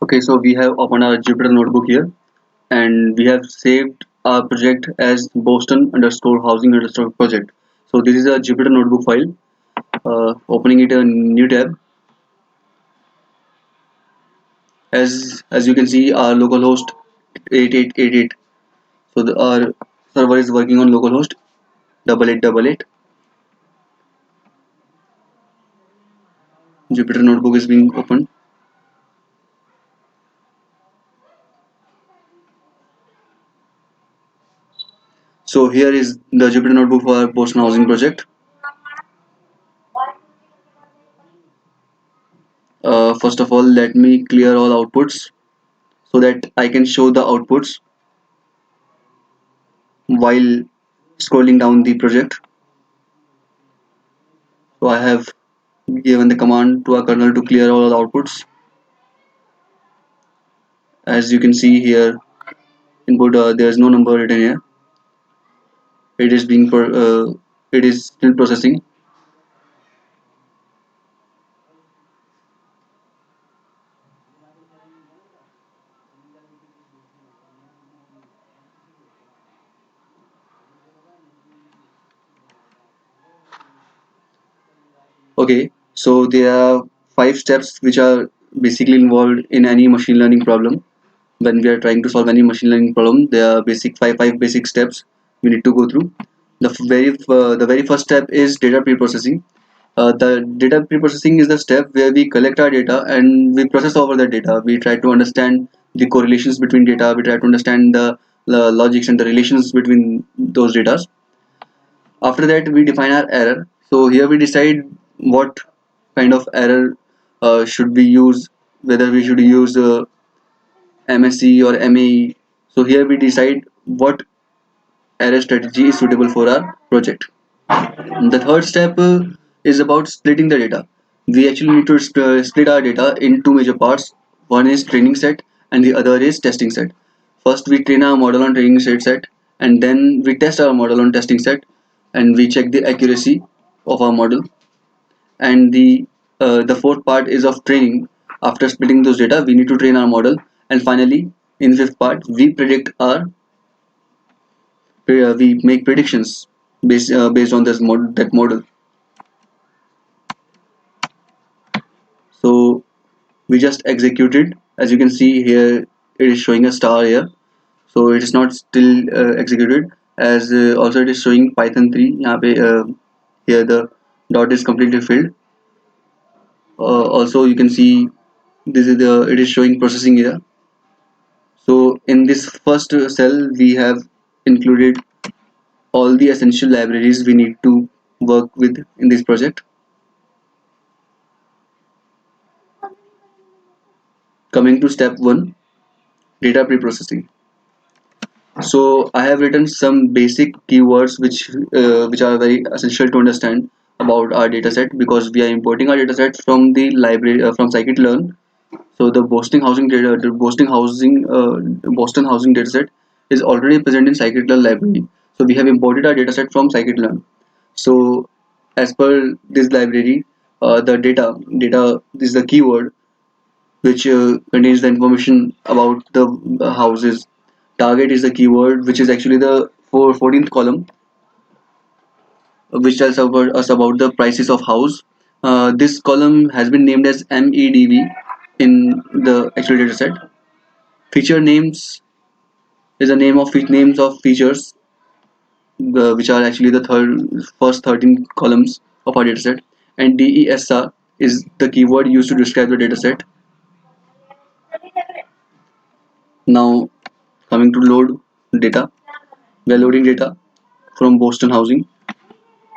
Okay, so we have opened our Jupyter notebook here and we have saved our project as Boston underscore housing underscore project. So this is a Jupyter notebook file. Opening it a new tab. As you can see, our localhost 8888. So our server is working on localhost 8888. Jupyter notebook is being opened. So here is the Jupyter notebook for our Boston housing project. First of all, let me clear all outputs so that I can show the outputs while scrolling down the project. So I have given the command to our kernel to clear all the outputs. As you can see here, input there is no number written here. It is it is still processing. Okay, so there are 5 steps which are basically involved in any machine learning problem. When we are trying to solve any machine learning problem, there are five basic steps we need to go through. The very first step is data pre-processing. The data pre-processing is the step where we collect our data and we process over the data. We try to understand the correlations between data. We try to understand the logics and the relations between those data. After that, we define our error. So here we decide what kind of error should we use, whether we should use MSE or MAE. So here we decide what error strategy is suitable for our project. The third step is about splitting the data. We actually need to split our data in two major parts. One is training set and the other is testing set. First we train our model on training set and then we test our model on testing set and we check the accuracy of our model. And the fourth part is of training. After splitting those data, we need to train our model, and finally in the fifth part we predict our we make predictions based on that model. So we just executed. As you can see here, it is showing a star here, so it is not still executed. As also it is showing python 3 यहाँ पे, here the dot is completely filled. Also you can see this is the it is showing processing here. So in this first cell we have included all the essential libraries we need to work with in this project. Coming to step 1, data pre-processing. So I have written some basic keywords which are very essential to understand about our dataset, because we are importing our dataset from the library from scikit-learn. So the Boston housing dataset is already present in scikit-learn library. So we have imported our dataset from scikit-learn. So as per this library, the data is the keyword which contains the information about the houses. Target is the keyword which is actually the 14th column, which tells us about the prices of house. This column has been named as MEDV in the actual dataset. Feature names is the names of features, which are actually the first 13 columns of our dataset. And DESR is the keyword used to describe the dataset. Now coming to load data, we are loading data from Boston housing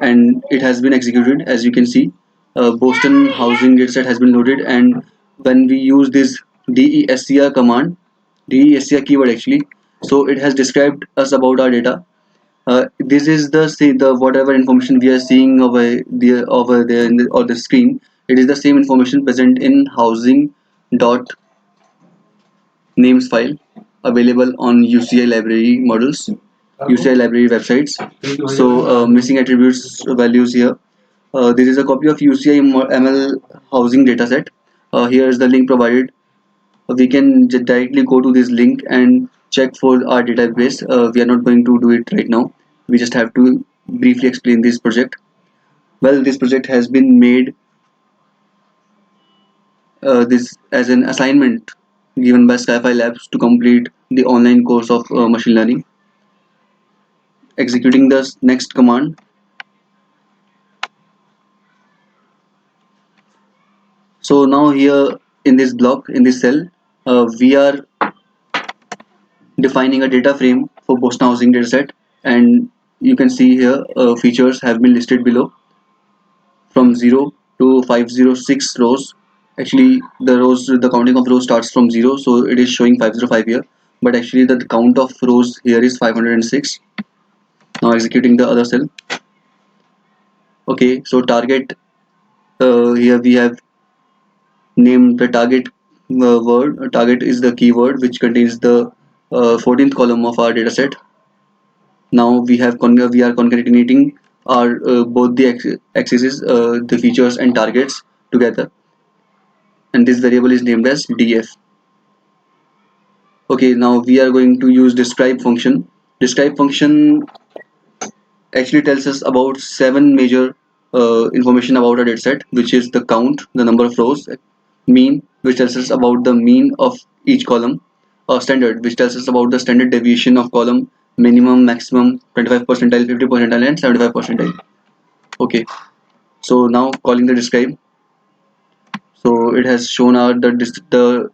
and it has been executed. As you can see, Boston housing dataset has been loaded, and when we use this DESCR command, DESCR keyword actually, so it has described us about our data. This is the whatever information we are seeing over there on the screen. It is the same information present in housing dot names file available on UCI library models, UCI library websites. So missing attributes values here. This is a copy of UCI ML housing dataset. Here is the link provided we can directly go to this link and check for our database. We are not going to do it right now. We just have to briefly explain this project. Well, this project has been made this as an assignment given by Sci-Fi Labs to complete the online course of machine learning. Executing the next command. So now here in this block, in this cell, we are defining a data frame for Boston housing dataset, and you can see here features have been listed below from 0 to 506 rows. Actually, the counting of rows starts from 0, so it is showing 505 here, but actually the count of rows here is 506. Now executing the other cell. Okay, so target, here we have named the target word. Target is the keyword which contains the 14th column of our dataset. Now we are concatenating our both the axes, the features and targets together, and this variable is named as df. Okay, now we are going to use describe function. Describe function actually tells us about 7 major information about our dataset, which is the count, the number of rows; mean, which tells us about the mean of each column; standard, which tells us about the standard deviation of column; minimum, maximum, 25 percentile, 50 percentile, and 75 percentile. Okay, so now calling the describe. So it has shown our the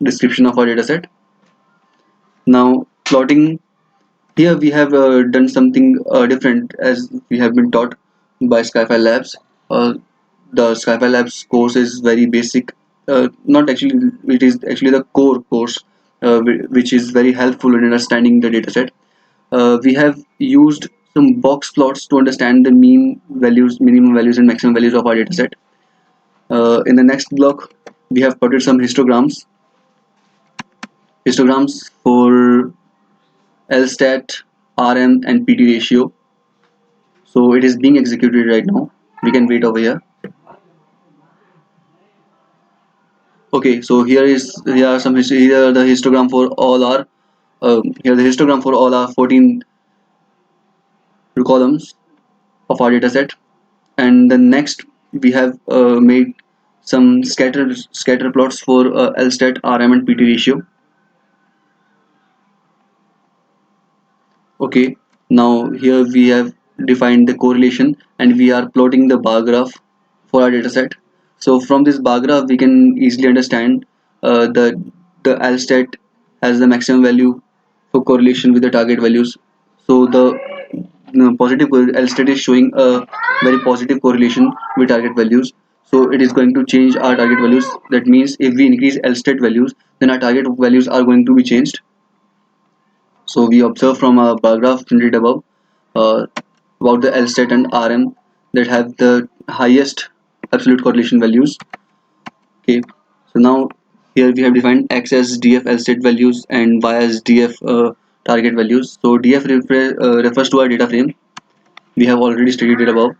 description of our dataset. Now plotting. Here we have done something different, as we have been taught by Sci-Fi Labs. The Sci-Fi Labs course is very basic. Not actually, it is actually the core course, which is very helpful in understanding the dataset. We have used some box plots to understand the mean values, minimum values, and maximum values of our dataset. In the next block, we have plotted some histograms for LSTAT, RM, and PT ratio. So it is being executed right now. We can wait over here. Okay, so here are some here are the histogram for all our here the histogram for all our 14 columns of our dataset. And the next we have made some scatter plots for LSTAT, RM, and PT ratio. Okay, now here we have defined the correlation, and we are plotting the bar graph for our dataset. So from this bar graph we can easily understand the LSTAT has the maximum value for correlation with the target values. So the positive LSTAT is showing a very positive correlation with target values. So it is going to change our target values. That means if we increase LSTAT values, then our target values are going to be changed. So we observe from a bar graph printed above uh, about the LSTAT and RM that have the highest absolute correlation values. Okay, so now here we have defined X as DF LSTAT values and Y as DF target values. So DF refers to our data frame. We have already studied it above.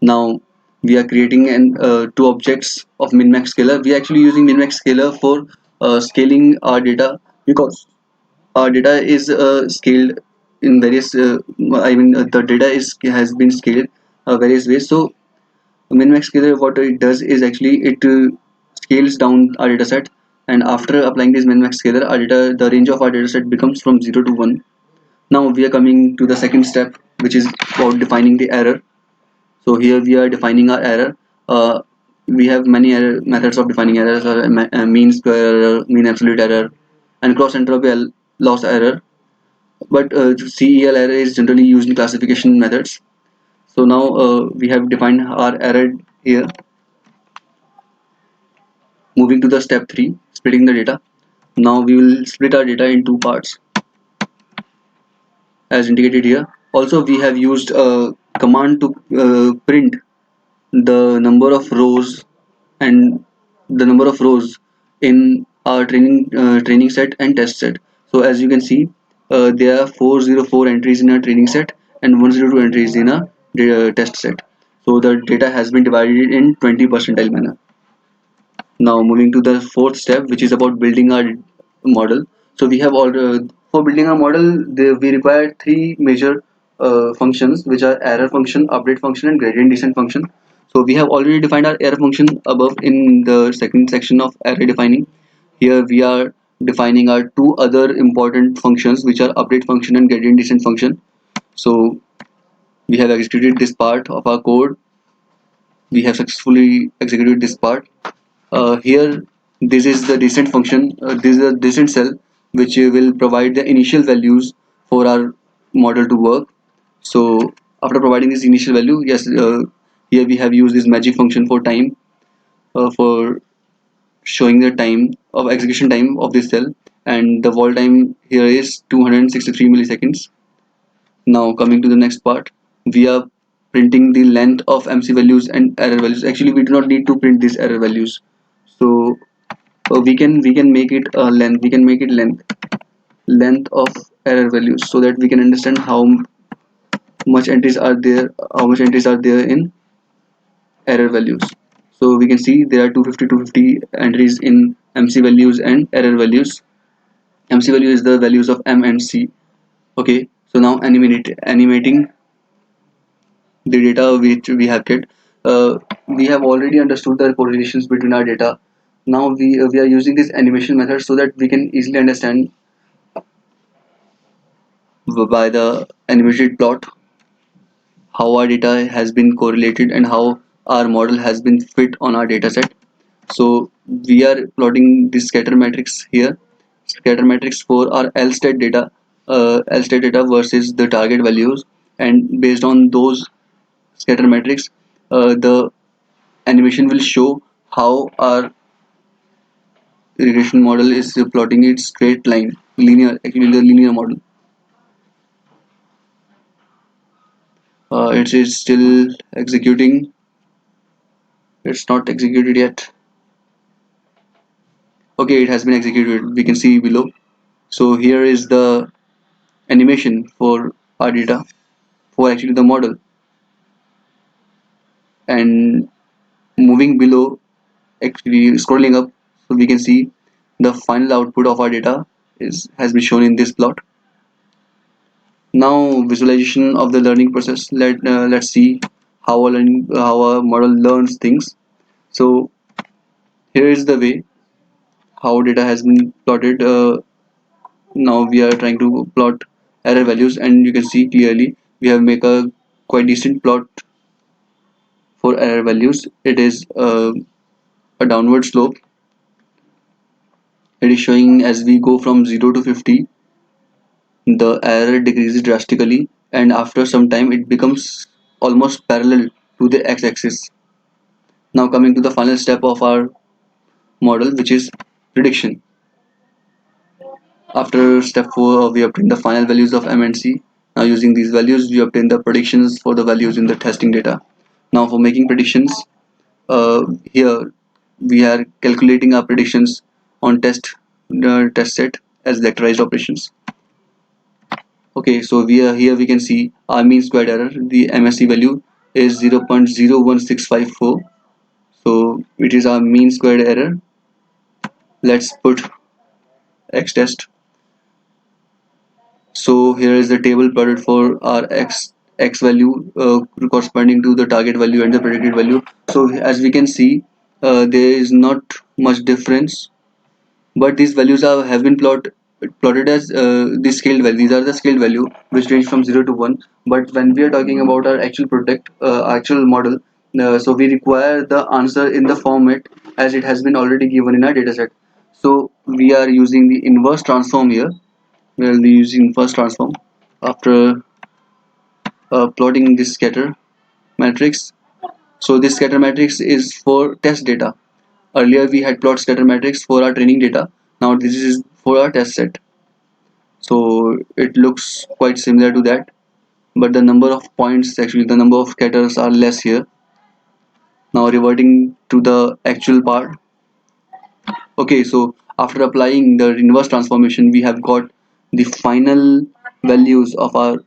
Now we are creating two objects of min-max scaler. We are actually using min-max scaler for scaling our data, because our data is scaled in various the data is has been scaled various ways. So min-max scaler, what it does is actually it scales down our data set, and after applying this min-max scaler, the range of our data set becomes from 0 to 1. Now we are coming to the second step, which is about defining the error. So here we are defining our error. We have many methods of defining errors: mean square error, mean absolute error, and cross entropy loss error. But CEL error is generally used in classification methods. So now we have defined our error here. Moving to the step 3, splitting the data. Now we will split our data in two parts as indicated here. Also we have used a command to print the number of rows and the number of rows in our training set and test set. So as you can see, there are 404 entries in a training set and 102 entries in a test set. So the data has been divided in 20 percentile manner. Now moving to the fourth step, which is about building our model. So we have all for building a model, we require three major functions, which are error function, update function, and gradient descent function. So we have already defined our error function above in the second section of array defining. Here we are defining our two other important functions, which are update function and gradient descent function. So we have executed this part of our code. We have successfully executed this part. Here, this is the descent function. This is the descent cell, which will provide the initial values for our model to work. So after providing this initial value, yes, here we have used this magic function for time, for showing the time of execution time of this cell, and the wall time here is 263 milliseconds. Now coming to the next part, we are printing the length of MC values and error values. Actually, we do not need to print these error values. So we can make it a length. We can make it length of error values, so that we can understand much entries are there. How much entries are there in error values. So we can see there are 250 entries in MC values and error values. MC value is the values of M and C. Okay, so now animating the data which we have get. We have already understood the correlations between our data. Now we are using this animation method so that we can easily understand by the animated plot how our data has been correlated and how our model has been fit on our data set. So we are plotting this scatter matrix here, scatter matrix for our L state data versus the target values, and based on those scatter matrix, the animation will show how our regression model is plotting its straight line, linear, actually the linear model. It is still executing. It's not executed yet. Okay, it has been executed. We can see below. So here is the animation for our data, for actually the model, and moving below, actually scrolling up, so we can see the final output of our data is has been shown in this plot. Now visualization of the learning process. Let's see how a model learns things. So here is the way how data has been plotted. Now we are trying to plot error values, and you can see clearly we have make a quite decent plot for error values. It is a downward slope. It is showing as we go from 0 to 50, the error decreases drastically, and after some time it becomes almost parallel to the x-axis. Now coming to the final step of our model, which is prediction. After step 4, we obtain the final values of M and C. Now using these values, we obtain the predictions for the values in the testing data. Now for making predictions, here we are calculating our predictions on test set as vectorized operations. Okay, so here we can see our mean squared error. The MSE value is 0.01654. So it is our mean squared error. Let's put x test. So here is the table plotted for our x value corresponding to the target value and the predicted value. So as we can see, there is not much difference, but these values have been plotted as the scaled value. These are the scaled value which range from 0 to 1. But when we are talking about our actual actual model, so we require the answer in the format as it has been already given in our dataset. So we are using the inverse transform here. We will be using first transform after plotting this scatter matrix. So this scatter matrix is for test data. Earlier we had plot scatter matrix for our training data. Now this is for our test set. So it looks quite similar to that, but the number of points, actually the number of scatters are less here. Now reverting to the actual part. Okay, so after applying the inverse transformation, we have got the final values of our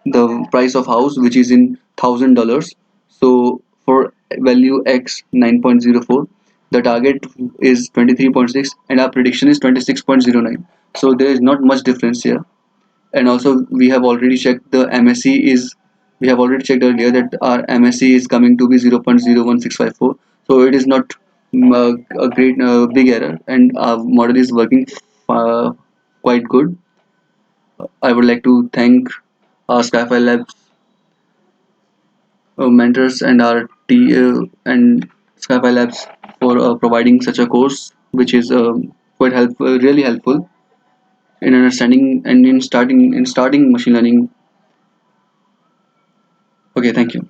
the price of house, which is in $1,000. So for value x 9.04, The target is 23.6 and our prediction is 26.09. So there is not much difference here. And also we have already checked the MSE is, we have already checked earlier that our MSE is coming to be 0.01654. So it is not a great big error, and our model is working uh, quite good. I would like to thank our Skyfire Labs mentors and our and Skyfire Labs for providing such a course, which is quite helpful, really helpful in understanding and in starting machine learning. Okay, thank you.